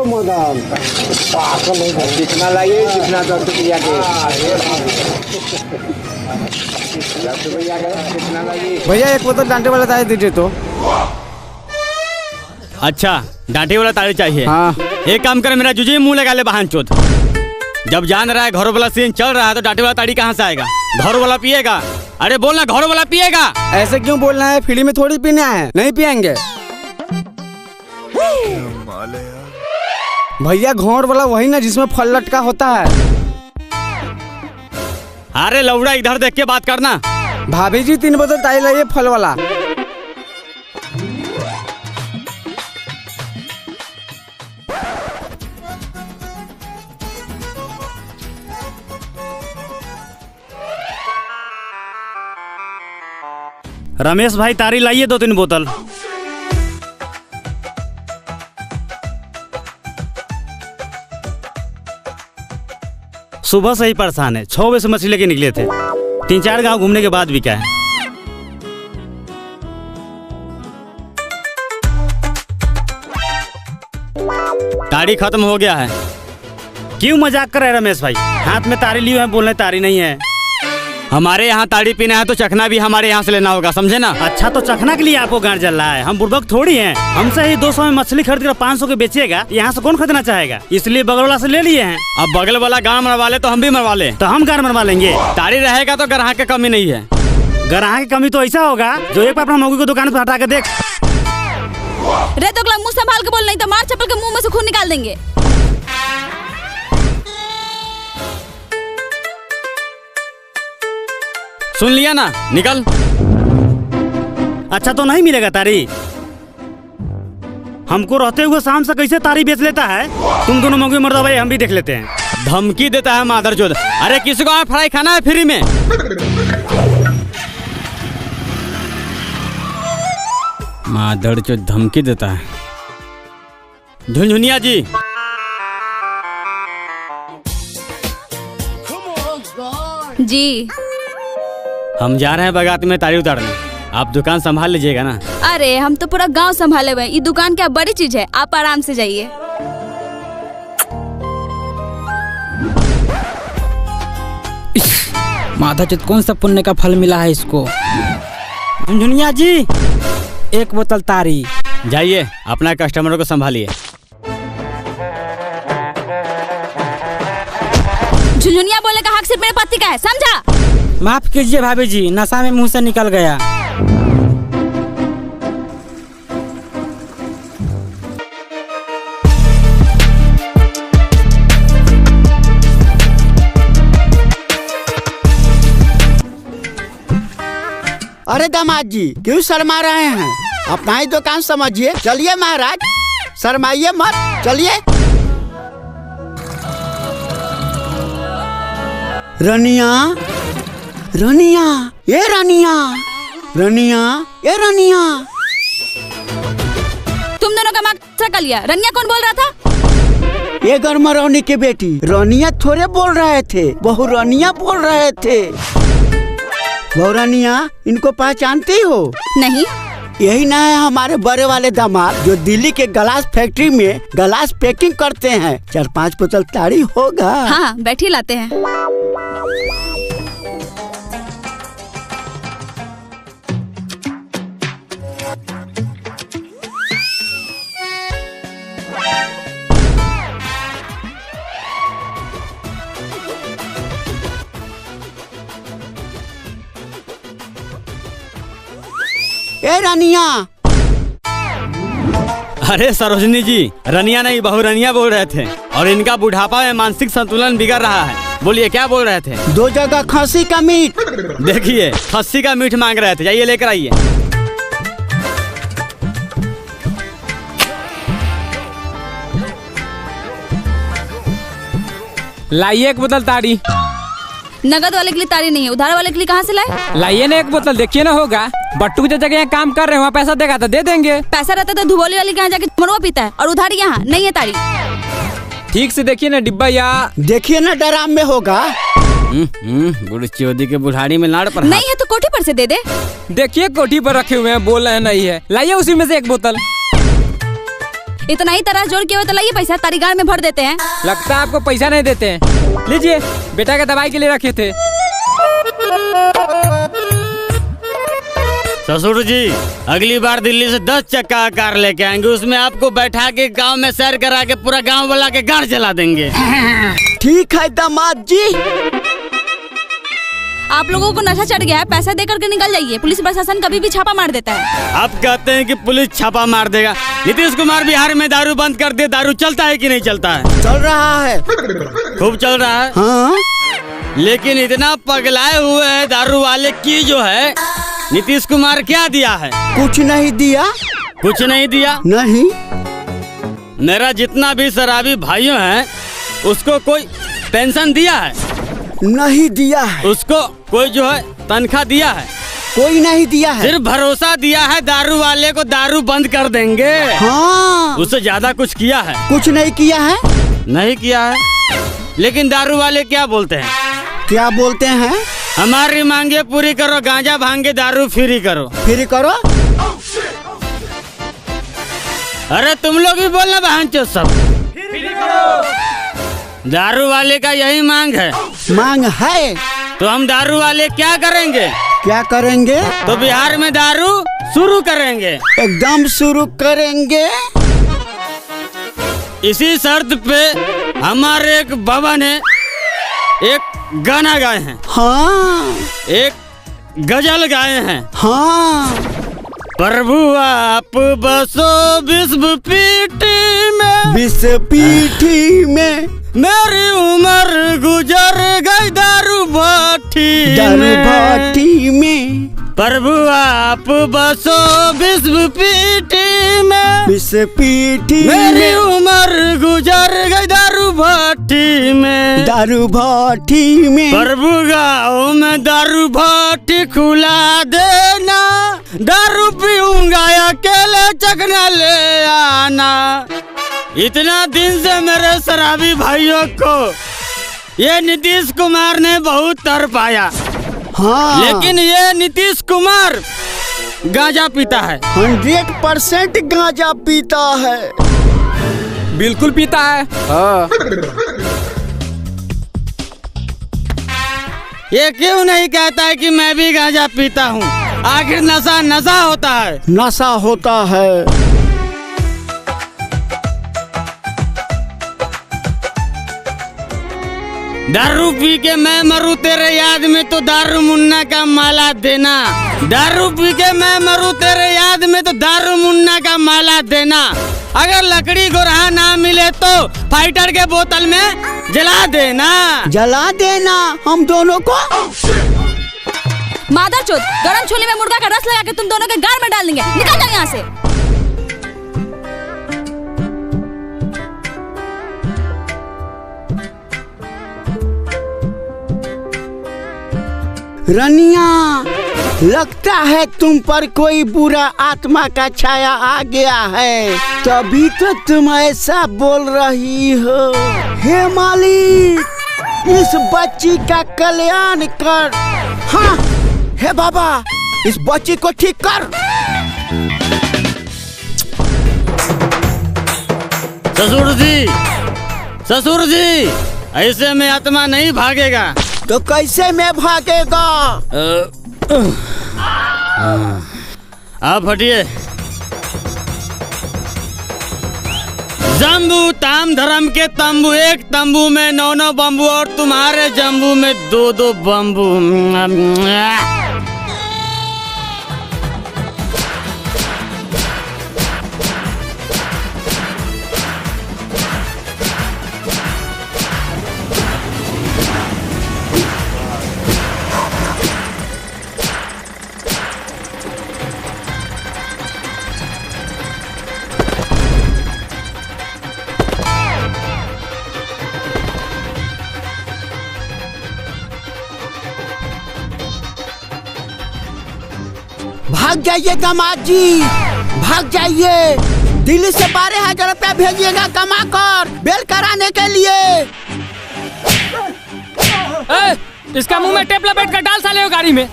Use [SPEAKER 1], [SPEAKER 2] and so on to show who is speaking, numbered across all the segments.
[SPEAKER 1] मदन कितना लाइए, कितना 10 रुपया के कितना लाइए
[SPEAKER 2] भैया? एक बोतल डांटे वाला ताड़ी दीजिए तो।
[SPEAKER 3] अच्छा, डांटे वाला ताड़ी चाहिए?
[SPEAKER 2] हाँ।
[SPEAKER 3] एक काम कर, मेरा जुजी मुंह लगा ले बहन चोद। जब जान रहा है घरों वाला सीन चल रहा है तो डांटे वाला ताड़ी कहाँ से आएगा? घरों वाला पिएगा? अरे बोलना, घरों वाला पिएगा?
[SPEAKER 2] ऐसे क्यों बोलना है? फ्री में थोड़ी पीना है, नहीं पियेंगे भैया। घोड़ वाला वही ना जिसमें फल लटका होता है।
[SPEAKER 3] अरे लौड़ा, इधर देख के बात करना।
[SPEAKER 2] भाभी जी 3 बोतल ताड़ी लाइए फल वाला।
[SPEAKER 3] रमेश भाई ताड़ी लाइए 2-3 बोतल। सुबह से ही परेशान है, 6 बजे से मछली लेके निकले थे। 3-4 गांव घूमने के बाद भी क्या है। ताड़ी खत्म हो गया है। क्यों मजाक कर रहे हैं रमेश भाई? हाथ में ताड़ी लिए हैं, बोल रहे ताड़ी नहीं है। हमारे यहाँ ताड़ी पीना है तो चखना भी हमारे यहाँ से लेना होगा, समझे ना? अच्छा, तो चखना के लिए आपको गांड जल रहा है? हम बुर्बक थोड़ी हैं। हमसे ही 200 में मछली खरीद कर 500 के बेचेगा, यहाँ से कौन खरीदना चाहेगा? इसलिए बगल वाला से ले लिए हैं। अब बगल वाला गाँव मरवा ले तो हम भी मरवा ले, तो हम गाँव मरवा लेंगे। ताड़ी रहेगा तो ग्राहक की कमी नहीं है। ग्राहक की कमी तो ऐसा होगा जो एक बार अपना मौगी को दुकान पर हटा के देख।
[SPEAKER 4] रे तो मुंह संभाल के बोल, नहीं तो मार चप्पल के मुंह में से खून निकाल देंगे।
[SPEAKER 3] सुन लिया ना, निकल। अच्छा, तो नहीं मिलेगा तारी? हमको रहते हुए शाम से कैसे तारी बेच लेता है? तुम दोनों मौके मर्दा भाई, हम भी देख लेते हैं। धमकी देता है मादरचोद। अरे किसी को फ्राई खाना है फ्री में? मादरचोद धमकी देता है। झुनझुनिया जी,
[SPEAKER 4] जी
[SPEAKER 3] हम जा रहे हैं बगात में ताड़ी उतारने, आप दुकान संभाल लीजिएगा ना?
[SPEAKER 4] अरे हम तो पूरा गांव संभाले हुए हैं, ये दुकान क्या बड़ी चीज है, आप आराम से जाइए।
[SPEAKER 2] माधवचोद कौन सा पुण्य का फल मिला है इसको? झुनझुनिया जी 1 बोतल ताड़ी।
[SPEAKER 3] जाइए, अपना कस्टमरों को संभालिए।
[SPEAKER 4] झुनझुनिया बोलने का हक सिर्फ मेरे पति का है, समझा?
[SPEAKER 2] माफ कीजिए भाभी जी, नशा में मुंह से निकल गया।
[SPEAKER 5] अरे दामाद जी, क्यों शर्मा रहे हैं? अपना ही दुकान समझिए। चलिए महाराज, शर्माइए मत, चलिए। रनिया, रनिया, ये रनिया, रनिया, ये रनिया।
[SPEAKER 4] तुम दोनों का मार्क्स कर लिया। रनिया कौन बोल रहा था?
[SPEAKER 5] ये गरमरौनी की बेटी रनिया थोड़े बोल रहे थे, बहू रनिया बोल रहे थे। बहू रनिया, इनको पहचानती हो?
[SPEAKER 4] नहीं।
[SPEAKER 5] यही ना है हमारे बड़े वाले दामाद जो दिल्ली के गलास फैक्ट्री में गलास पैकिंग करते हैं। 4-5 बोतल ताड़ी होगा।
[SPEAKER 4] हाँ, बैठी लाते हैं।
[SPEAKER 5] ए रनिया।
[SPEAKER 3] अरे सरोजनी जी, रनिया नहीं बहू रनिया बोल रहे थे। और इनका बुढ़ापा में मानसिक संतुलन बिगड़ रहा है। बोलिए क्या बोल रहे थे?
[SPEAKER 5] 2 जगह खस्सी का मीट।
[SPEAKER 3] देखिए, खस्सी का मीट मांग रहे थे, जाइए लेकर आइए।
[SPEAKER 2] लाइए 1 बोतल ताड़ी।
[SPEAKER 4] नगद वाले के लिए ताड़ी नहीं है, उधार वाले के लिए कहाँ से लाए?
[SPEAKER 2] लाइए ना 1 बोतल, देखिए ना होगा। बट्टू की जगह यहाँ काम कर रहे हैं, वहाँ पैसा देगा तो दे देंगे।
[SPEAKER 4] पैसा रहता तो धुबोली वाली के यहाँ जाके मरवा पीता है, और उधारी यहाँ नहीं है ताड़ी।
[SPEAKER 2] ठीक से देखिए ना डिब्बा, या
[SPEAKER 5] देखिए ना डराम में होगा।
[SPEAKER 3] बुढ़ी के बुढ़ाड़ी में लाड़ पर
[SPEAKER 4] नहीं है तो कोठी पर से दे दे।
[SPEAKER 2] देखिए कोठी पर रखे हुए हैं, बोल रहे हैं नहीं है। लाइए उसी में से 1 बोतल।
[SPEAKER 4] इतना ही तरह जोड़ के हो तो लाइए पैसा तारी गाड़ में भर देते हैं।
[SPEAKER 6] लगता है आपको पैसा नहीं देते हैं। लीजिए, बेटा के दवाई के लिए रखे थे।
[SPEAKER 3] ससुर जी, अगली बार दिल्ली से 10 चक्का का कार लेके आएंगे, उसमें आपको बैठा के गांव में सैर करा के पूरा गांव वाला के गाड़ चला देंगे।
[SPEAKER 5] ठीक है दामाद जी।
[SPEAKER 4] आप लोगों को नशा चढ़ गया है, पैसा दे करके निकल जाइए, पुलिस प्रशासन कभी भी छापा मार देता है।
[SPEAKER 3] आप कहते हैं कि पुलिस छापा मार देगा। नीतीश कुमार बिहार में दारू बंद कर दे, दारू चलता है कि नहीं चलता है?
[SPEAKER 5] चल रहा है,
[SPEAKER 3] खूब चल रहा है।
[SPEAKER 5] हाँ।
[SPEAKER 3] लेकिन इतना पगलाए हुए है दारू वाले की जो है, नीतीश कुमार क्या दिया है?
[SPEAKER 5] कुछ नहीं दिया।
[SPEAKER 3] कुछ नहीं दिया?
[SPEAKER 5] नहीं।
[SPEAKER 3] मेरा जितना भी शराबी भाइयों है उसको कोई पेंशन दिया है?
[SPEAKER 5] नहीं दिया है।
[SPEAKER 3] उसको कोई जो है तनख्वाह दिया है?
[SPEAKER 5] कोई नहीं दिया है।
[SPEAKER 3] सिर्फ भरोसा दिया है दारू वाले को दारू बंद कर देंगे।
[SPEAKER 5] हाँ।
[SPEAKER 3] उससे ज्यादा कुछ किया है?
[SPEAKER 5] कुछ नहीं किया है।
[SPEAKER 3] नहीं किया है। लेकिन दारू वाले क्या बोलते हैं?
[SPEAKER 5] क्या बोलते हैं?
[SPEAKER 3] हमारी मांगे पूरी करो, गांजा भांगे दारू फ्री करो।
[SPEAKER 5] फ्री करो।
[SPEAKER 3] अरे तुम लोग भी बोलना बहनचोद सब। दारू वाले का यही मांग है।
[SPEAKER 5] मांग है
[SPEAKER 3] तो हम दारू वाले क्या करेंगे?
[SPEAKER 5] क्या करेंगे?
[SPEAKER 3] तो बिहार में दारू शुरू करेंगे।
[SPEAKER 5] एकदम शुरू करेंगे।
[SPEAKER 3] इसी शर्त पे हमारे एक बाबा ने एक गाना गाए हैं।
[SPEAKER 5] हाँ।
[SPEAKER 3] एक गजल गाए हैं।
[SPEAKER 5] हाँ।
[SPEAKER 3] प्रभु आप बसो विश्व पीठी में,
[SPEAKER 5] विश्व पीठी में,
[SPEAKER 3] मेरी उम्र गुजर गई दारू भट्टी
[SPEAKER 5] दारू भट्टी में।
[SPEAKER 3] प्रभु आप बसो विश्व पीठी में,
[SPEAKER 5] विश्व पीठी
[SPEAKER 3] मेरी
[SPEAKER 5] में,
[SPEAKER 3] उम्र गुजर गई दारू भट्टी में।
[SPEAKER 5] दारू भट्टी में।
[SPEAKER 3] प्रभु गाँव में दारू भट्टी खुला देना, दारू पीऊंगा अकेले चखना ले आना। इतना दिन से मेरे शराबी भाइयों को ये नीतीश कुमार ने बहुत तरपाया।
[SPEAKER 5] हाँ।
[SPEAKER 3] लेकिन ये नीतीश कुमार गांजा पीता है।
[SPEAKER 5] 100% गांजा पीता है।
[SPEAKER 6] बिल्कुल पीता है।
[SPEAKER 2] हाँ।
[SPEAKER 3] ये क्यों नहीं कहता है कि मैं भी गांजा पीता हूँ? आखिर नशा नशा होता है।
[SPEAKER 5] नशा होता है।
[SPEAKER 3] दारू पी के मैं मरूं तेरे याद में तो दारू मुन्ना का माला देना। दारू पी के मैं मरूं तेरे याद में तो दारू मुन्ना का माला देना। अगर लकड़ी गोरहा ना मिले तो फाइटर के बोतल में जला देना।
[SPEAKER 5] जला देना हम दोनों को।
[SPEAKER 4] मादरचोद, गरम छोले में मुर्गा का रस लगा के तुम दोनों के गाल में डाल देंगे। निकल जाओ यहाँ से।
[SPEAKER 5] रनिया, लगता है तुम पर कोई बुरा आत्मा का छाया आ गया है, तभी तो तुम ऐसा बोल रही हो। हे मालिक, इस बच्ची का कल्याण कर। हाँ, हे बाबा, इस बच्ची को ठीक कर।
[SPEAKER 3] ससुर जी, ऐसे में आत्मा नहीं भागेगा।
[SPEAKER 5] तो कैसे में भागेगा?
[SPEAKER 3] आप हटिए। जम्बू ताम धर्म के तंबू, एक तंबू में 9 बम्बू और तुम्हारे जम्बू में 2 बम्बू।
[SPEAKER 5] भाग जाइए दामाद जी, भाग जाइए। दिल्ली से 12,000 रुपया भेजिएगा कमा कर बेल कराने के लिए।
[SPEAKER 6] इसका मुंह में टेप लपेट कर डाल साले गाड़ी में।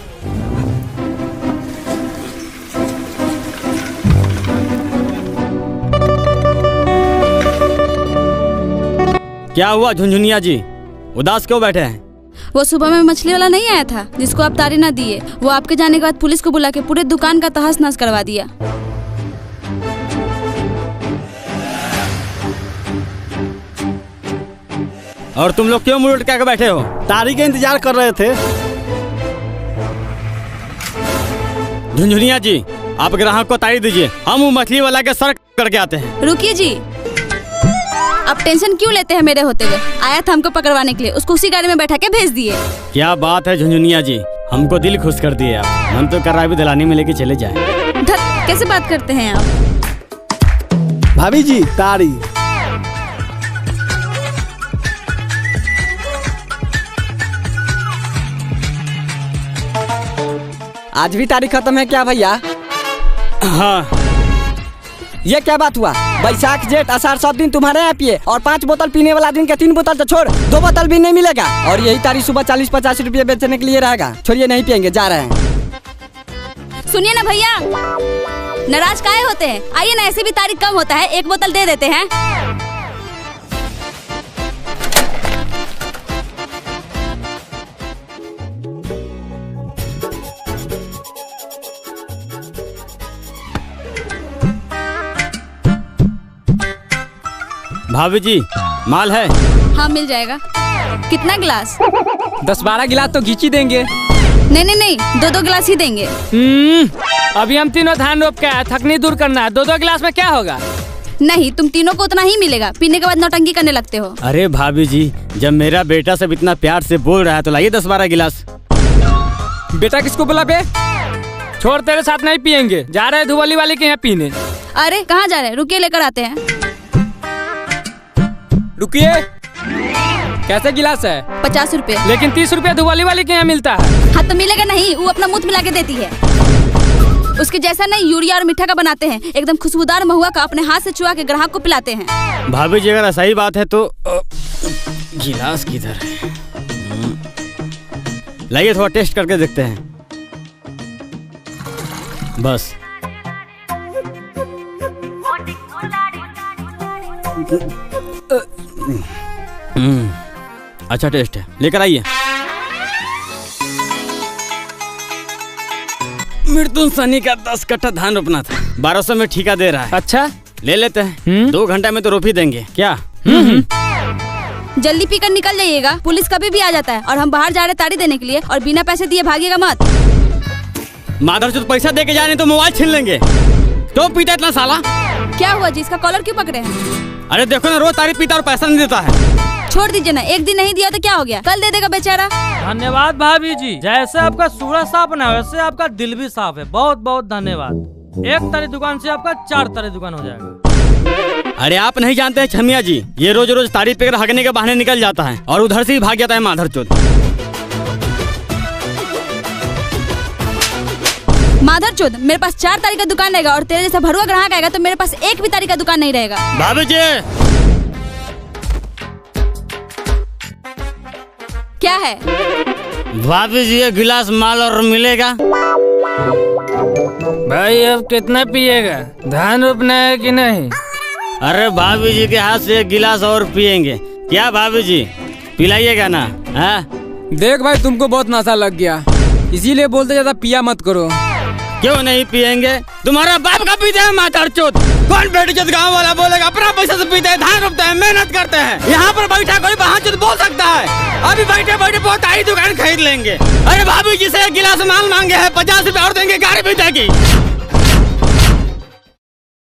[SPEAKER 3] क्या हुआ झुनझुनिया जी, उदास क्यों बैठे हैं?
[SPEAKER 4] वो सुबह में मछली वाला नहीं आया था जिसको आप तारी ना दिए, वो आपके जाने के बाद पुलिस को बुला के पूरे दुकान का तहस नहस करवा दिया।
[SPEAKER 3] और तुम लोग क्यों मुंह लटका के बैठे हो?
[SPEAKER 1] तारी का इंतजार कर रहे थे।
[SPEAKER 3] झुनझुनिया जी, आप ग्राहक को तारी दीजिए, हम वो मछली वाला के सर करके आते हैं।
[SPEAKER 4] रुकिए जी, आप टेंशन क्यों लेते हैं मेरे होते हुए? आया था हमको पकड़वाने के लिए, उसको उसी गाड़ी में बैठा के भेज दिए।
[SPEAKER 3] क्या बात है झुनझुनिया जी, हमको दिल खुश कर दिए आप। मन तो कर रहा है अभी दिलानी में लेके चले जाए।
[SPEAKER 4] धत, कैसे बात करते हैं आप?
[SPEAKER 1] भाभी जी तारी।
[SPEAKER 6] आज भी तारीख खत्म है क्या भैया?
[SPEAKER 3] हाँ।
[SPEAKER 6] ये क्या बात हुआ? बैसाख जेठ आषाढ़ सब दिन तुम्हारे यहाँ पिए और 5 बोतल पीने वाला दिन के 3 बोतल तो छोड़ 2 बोतल भी नहीं मिलेगा। और यही तारीख सुबह 40-50 रुपये बेचने के लिए रहेगा। छोड़िए, नहीं पियेंगे, जा रहे हैं।
[SPEAKER 4] सुनिए ना भैया, नाराज काहे होते हैं? आइए ना, ऐसे भी तारीख कम होता है, 1 बोतल दे देते हैं।
[SPEAKER 3] भाभी जी माल है?
[SPEAKER 4] हाँ मिल जाएगा। कितना गिलास?
[SPEAKER 6] 10-12 गिलास तो घींची देंगे।
[SPEAKER 4] नहीं, 2-2 गिलास ही देंगे।
[SPEAKER 6] अभी हम तीनों धान रोप के आए, थकनी दूर करना है। 2-2 गिलास में क्या होगा?
[SPEAKER 4] नहीं, तुम तीनों को उतना ही मिलेगा, पीने के बाद नौटंकी करने लगते हो।
[SPEAKER 3] अरे भाभी जी, जब मेरा बेटा सब इतना प्यार से बोल रहा है तो लाइए 10-12 गिलास।
[SPEAKER 6] बेटा किसको बोला बे? छोड़, तेरे साथ नहीं पियेंगे, जा रहे हैं धुवली वाले के यहाँ पीने।
[SPEAKER 4] अरे कहाँ जा रहे हैं? रुकिए, लेकर आते हैं।
[SPEAKER 6] रुकिए, कैसे गिलास है?
[SPEAKER 4] 50 रुपए।
[SPEAKER 6] लेकिन 30 रुपये धुवली वाले के यहाँ मिलता है।
[SPEAKER 4] हाँ तो मिलेगा नहीं, वो अपना मुंह मिला के देती है। उसके जैसा नहीं, यूरिया और मीठा का बनाते हैं, एकदम खुशबूदार महुआ का अपने हाथ से चुआ के ग्राहक को पिलाते हैं।
[SPEAKER 3] भाभी जी अगर सही बात है तो गिलास किधर है? लाइए थोड़ा टेस्ट करके देखते हैं। बस अच्छा टेस्ट है, लेकर आइए। मृदुल सनी का 10 कट्ठा धान रोपना था, 1200 में ठेका दे रहा है।
[SPEAKER 6] अच्छा
[SPEAKER 3] ले लेते हैं, 2 घंटा में तो रोप ही देंगे। क्या?
[SPEAKER 4] जल्दी पीकर निकल जाइएगा, पुलिस कभी भी आ जाता है। और हम बाहर जा रहे ताड़ी देने के लिए, और बिना पैसे दिए भागिएगा मत।
[SPEAKER 3] माधरचोद पैसा दे के जाने तो मोबाइल छीन लेंगे। क्यों पीता इतना साला?
[SPEAKER 4] क्या हुआ जी, इसका कॉलर क्यों पकड़े हैं?
[SPEAKER 3] अरे देखो ना, रोज तारी पीता और पैसा नहीं देता है।
[SPEAKER 4] छोड़ दीजिए ना, एक दिन नहीं दिया तो क्या हो गया, कल दे देगा बेचारा।
[SPEAKER 7] धन्यवाद भाभी जी, जैसे आपका सूरज साफ ना वैसे आपका दिल भी साफ है। बहुत बहुत धन्यवाद। 1 तारी दुकान से आपका 4 तारी दुकान हो जाएगा।
[SPEAKER 3] अरे आप नहीं जानते हैं छमिया जी, ये रोज रोज तारी पीकर हगने के बहाने निकल जाता है और उधर से ही भाग जाता है माधरचोद।
[SPEAKER 4] माधरचोद, मेरे पास 4 तारीख का दुकान रहेगा और तेरे जैसा भरुआ ग्राहक आएगा तो मेरे पास 1 भी तारीख का दुकान नहीं रहेगा।
[SPEAKER 3] भाभी जी
[SPEAKER 4] क्या है?
[SPEAKER 3] भाभी जी, ये गिलास माल और मिलेगा?
[SPEAKER 7] भाई अब कितना पिएगा? धान रोपना है कि नहीं?
[SPEAKER 3] अरे भाभी जी के हाथ से 1 गिलास और पियेंगे क्या? भाभी जी पिलाइएगा ना?
[SPEAKER 6] देख भाई, तुमको बहुत नशा लग गया, इसीलिए बोलते ज्यादा पिया मत करो।
[SPEAKER 3] क्यों नहीं पियेंगे? तुम्हारा बाप का पीते हैं माधरचोद। कौन बेटीचोद गांव वाला बोलेगा? अपना पैसा से पीते हैं, धान रोपते हैं, मेहनत करते हैं। यहाँ पर बैठा कोई बहाचोद बोल सकता है? अभी बैठे बैठे बहुत आई दुकान खरीद लेंगे। अरे भाभी जी से 1 गिलास माल मांगे हैं, 50 रुपए और देंगे, गाड़ी भी देगी।